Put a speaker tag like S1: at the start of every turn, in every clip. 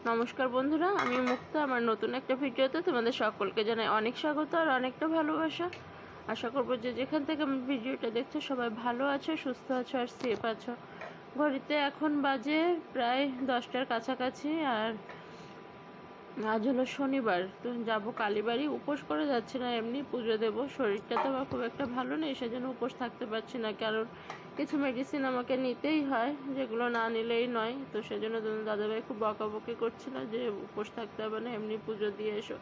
S1: নমস্কার বন্ধুরা, আমি মুক্তা। আমার নতুন একটা ভিডিওতে তোমাদের সকলকে জানাই অনেক স্বাগত আর অনেকটা ভালোবাসা। আশা করবো যে যেখান থেকে আমি ভিডিওটা দেখছো সবাই ভালো আছো, সুস্থ আছো আর সেফ আছো। ঘড়িতে এখন বাজে প্রায় 10টার কাছাকাছি, আর আজ হলো শনিবার। তো যাবো কালীবাড়ি। উপোস করে যাচ্ছি না, এমনি পুজো দেবো। শরীরটা তো আমার খুব একটা ভালো নেই, সেজন্য উপোস থাকতে পারছি না, কারণ কিছু মেডিসিন আমাকে নিতেই হয়, যেগুলো না নিলেই নয়। তো সেজন্য তোমার দাদাভাই খুব বকাবকি করছিল যে উপোস থাকতে হবে না, এমনি পুজো দিয়ে এসো।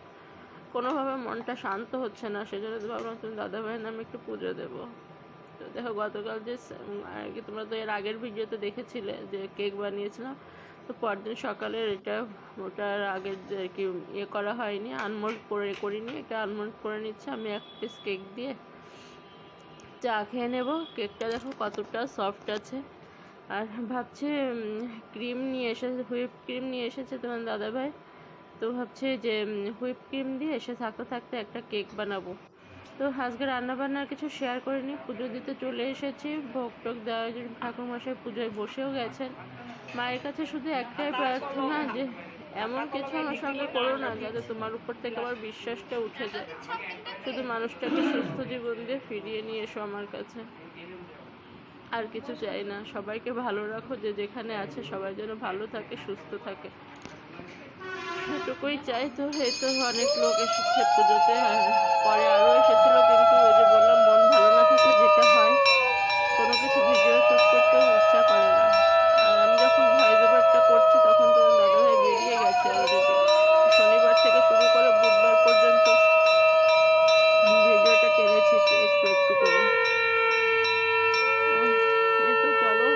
S1: কোনোভাবে মনটা শান্ত হচ্ছে না, সেজন্য তো ভাবলাম তুমি দাদাভাইয়ের নামে একটু পুজো দেবো। তো দেখো, গতকাল যে আর কি, তোমরা তো এর আগের ভিডিওতে দেখেছিলে যে কেক বানিয়েছিলাম। তো পরদিন সকালে এটা ওটার আগের আর কি ইয়ে করা হয়নি, আনমোল্ড করিনি। এটা আনমোল্ড করে নিচ্ছে আমি এক পিস কেক দিয়ে। চা খেয়ে নেব। কেকটা দেখো কতটা সফট আছে। আর ভাবছি ক্রিম নিয়ে এসেছে, হুইপ ক্রিম নিয়ে এসেছে তোমার দাদাভাই। তো ভাবছি যে হুইপ ক্রিম দিয়ে এসে থাকতে থাকতে একটা কেক বানাবো। তো আজকে রান্নাবান্নার কিছু শেয়ার করিনি, পুজো দিতে চলে এসেছি। ভোগ টোগ দেওয়ার জন্য ঠাকুরমশাই পুজোয় বসেও গেছেন। মায়ের কাছে শুধু একটাই প্রার্থনা যে এমন কিছু আমার সঙ্গে করো না যাতে তোমার উপর থেকে আমার বিশ্বাসটা উঠে যায়। শুধু মানুষটাকে সুস্থ জীবন দিয়ে ফিরিয়ে নিয়ে এসো আমার কাছে, আর কিছু চাই না। সবাইকে ভালো রাখো, যে যেখানে আছে সবাই যেন ভালো থাকে, সুস্থ থাকে, সেটুকুই চাই। তো এই তো অনেক লোক এসেছে পুজোতে, আর পরে আরও এসেছিল, কিন্তু ওই যে বললাম মন ভালো না থাকলে যেটা হয়, কোনো কিছু ভিডিও শ্যুট করতেও ইচ্ছা করে না। আর আমি যখন ভয়েস ওভারটা করছি তখন তোমার দাদাভাই বেরিয়ে গেছে অলরেডি। শনিবার থেকে শুরু করে বুধবার পর্যন্ত ভিডিওটা টেনেছি একটু একটু করে। এই তো চলো,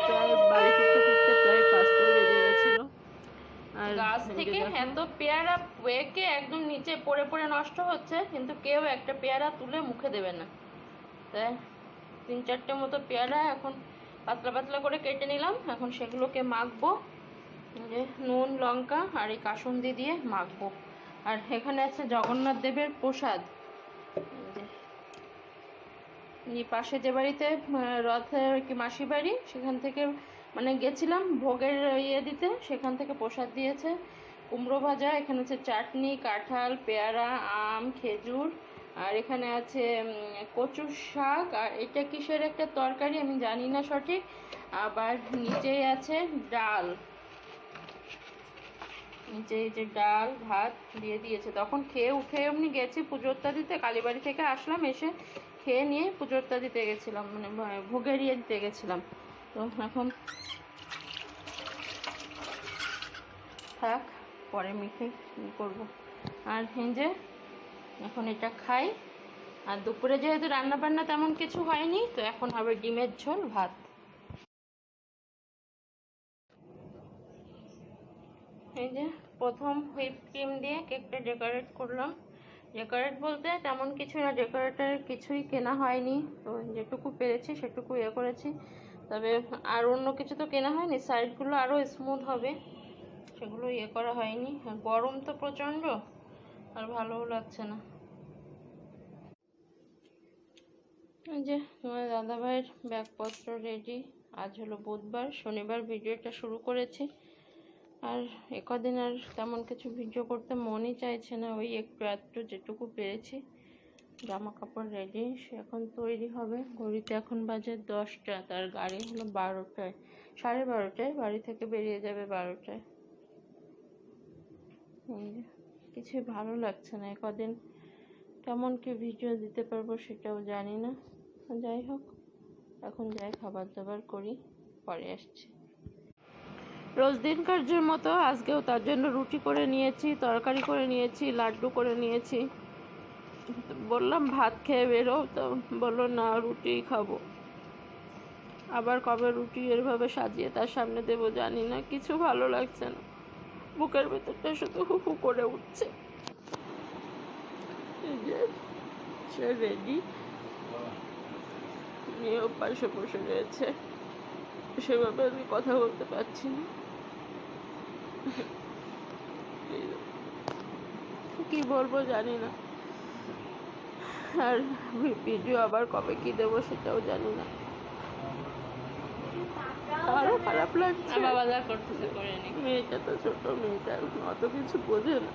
S1: প্রায় বাড়ি ফিরতে ফিরতে প্রায় 5টাই বেজে গেছিলো। আর
S2: গাছ থেকে এত পেয়ারা পেকে একদম নিচে পড়ে পড়ে নষ্ট হচ্ছে, কিন্তু কেউ একটা পেয়ারা তুলে মুখে দেবে না। তাই 3-4টে মতো পেয়ারা এখন পাতলা পাতলা করে কেটে নিলাম। এখন সেগুলোকে মাখবো, যে নুন লঙ্কা আর এই কাসুন্দি দিয়ে মাখবো। আর এখানে আছে জগন্নাথ দেবের প্রসাদ। এই পাশে যে বাড়িতে রথের কি মাসি বাড়ি, সেখান থেকে মানে গেছিলাম ভোগের ইয়ে দিতে, সেখান থেকে প্রসাদ দিয়েছে। কুমড়ো ভাজা, এখানে আছে চাটনি, কাঁঠাল, পেয়ারা, আম, খেজুর, আর এখানে আছে কচুর শাক, আর এটা কিসের একটা তরকারি আমি জানি না সঠিক। আবার নিচেই আছে ডাল, নিচে এই যে ডাল ভাত দিয়ে দিয়েছে। তখন খেয়ে উঠে এমনি গেছি পুজোরটা দিতে, কালীবাড়ি থেকে আসলাম, এসে খেয়ে নিয়ে পুজোরটা দিতে গেছিলাম, মানে ভোগের ইয়ে দিতে গেছিলাম। তো এখন থাক, পরে মেখে করবো। আর যে এখন এটা খাই। আর দুপুরে যেহেতু রান্না বান্না তেমন কিছু হয়নি, তো এখন হবে ডিমের ঝোল ভাত। এই যে প্রথম হুইপ ক্রিম দিয়ে কেকটা ডেকোরেট করলাম। ডেকোরেট বলতে তেমন কিছু না, ডেকোরেটের কিছুই কেনা হয়নি, তো যেটুকু পেরেছি সেটুকু ইয়ে করেছি। তবে আর অন্য কিছু তো কেনা হয়নি, সাইডগুলো আরও স্মুথ হবে, সেগুলো ইয়ে করা হয়নি। গরম তো প্রচণ্ড, আর ভালোও লাগছে না। এই যে তোমার দাদাভাইয়ের ব্যাগপত্র রেডি। আজ হলো বুধবার, শনিবার ভিডিওটা শুরু করেছি। আর একদিন আর তেমন কিছু ভিডিও করতে মনই চাইছে না, ওই একটু একটু যেটুকু পেরেছি। জামা কাপড় রেডি, সে এখন তৈরি হবে। ঘড়িতে এখন বাজে 10টা, তার গাড়ি হলো 12টায়, 12:30টায় বাড়ি থেকে বেরিয়ে যাবে 12টায়। কিছুই ভালো লাগছে না, কদিন কেমন কি ভিডিও দিতে পারবো সেটাও জানি না। যাই হোক, এখন যাই খাবার দাবার করি, পরে আসছি। রোজ দিনকার মতো আজকেও তার জন্য রুটি করে নিয়েছি, তরকারি করে নিয়েছি, লাড্ডু করে নিয়েছি। বললাম ভাত খেয়ে বেরো, তো বললো না রুটিই খাবো। আবার কবে রুটি এভাবে সাজিয়ে তার সামনে দেবো জানি না, কিছু ভালো লাগছে না। বুকের ভেতরটা শুধু হুহু করে উঠছে। সে রেডি, মেয়েও পাশে বসে রয়েছে, সেভাবে আমি কথা বলতে পারছি না। কি বলবো জানি না, আর ভিডিও আবার কবে কি দেবো সেটাও জানি না।
S1: আরো খারাপ লাগছে।
S2: আর বাবা যা করতেছে করে নি।
S1: মেয়েটা তো ছোট, মেয়েটা অত কিছু বোঝে না।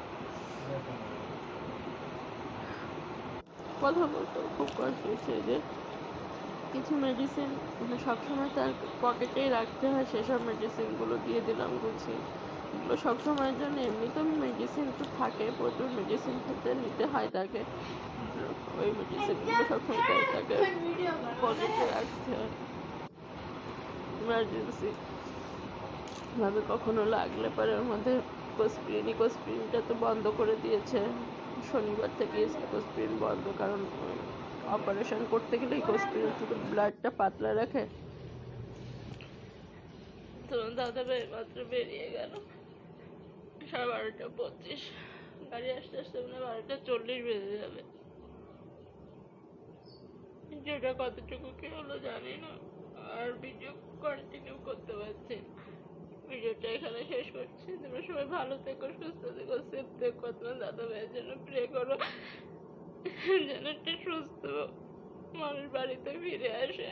S1: কথা বলতে খুব কষ্ট হচ্ছে যে কিছু মেডিসিন সবসময় তার পকেটেই রাখতে হয়, সেসব মেডিসিনগুলো দিয়ে দিলাম গুছিয়ে। এগুলো সবসময়ের জন্য এমনিতেও মেডিসিন তো থাকে, প্রচুর মেডিসিন খেতে নিতে হয় তাকে। ওই মেডিসিনগুলো সবসময় তাকে পকেটে রাখতে হয় ইমার্জেন্সি ভাবে, কখনো লাগলে পরে। ওর মধ্যে ইকোস্প্রিনটা তো বন্ধ করে দিয়েছে শনিবার থেকে। ইকোস্প্রিন বন্ধ, কারণ অপারেশন করতে গেলে ইকোস্প্রিন শুধু ব্লাডটা পাতলা রাখে। তো দাদা ভাই মাত্র বেরিয়ে গেল 12:25, গাড়ি আসতে আসতে মানে 12:40 বেজে যাবে। যেটা কতটুকু কি হলো জানি না, আর ভিডিও কন্টিনিউ করতে পারছি না। ভিডিওটা এখানে শেষ করছি। তোমরা সবাই ভালো থেকো, সুস্থ থেকো, সেফ থেকো। তোমার দাদা ভাইয়ের জন্য প্রে করো যেন একটা সুস্থ মানুষ বাড়িতে ফিরে আসে।